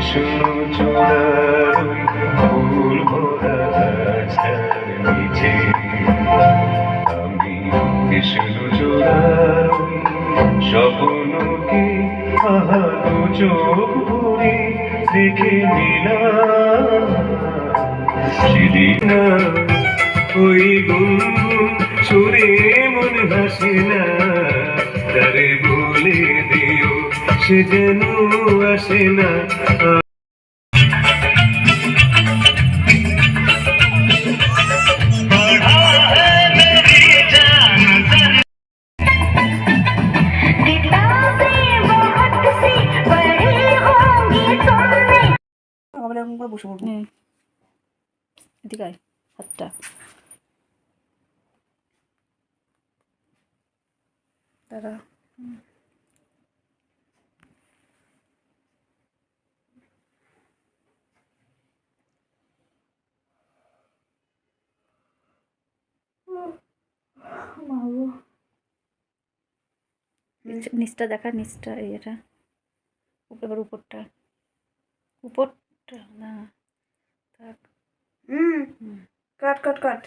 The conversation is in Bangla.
কৃষ্ণ চূড়ার ফুল ভরা গাছটার নিচে আমি কৃষ্ণ চূড়ার স্বপ্নকে আহা দু চোখ ভরে দেখে নিলাম সেদিন ওই গুনগুন সুরে মন হাসে না তারে বলে দিও সে যেন আসে না। বসে পড়বো এদিকে আয় হাতটা দাঁড়া নিচটা দেখা নিচটা এটা এবার উপরটা উপরটা না থাক কাট কাট কাট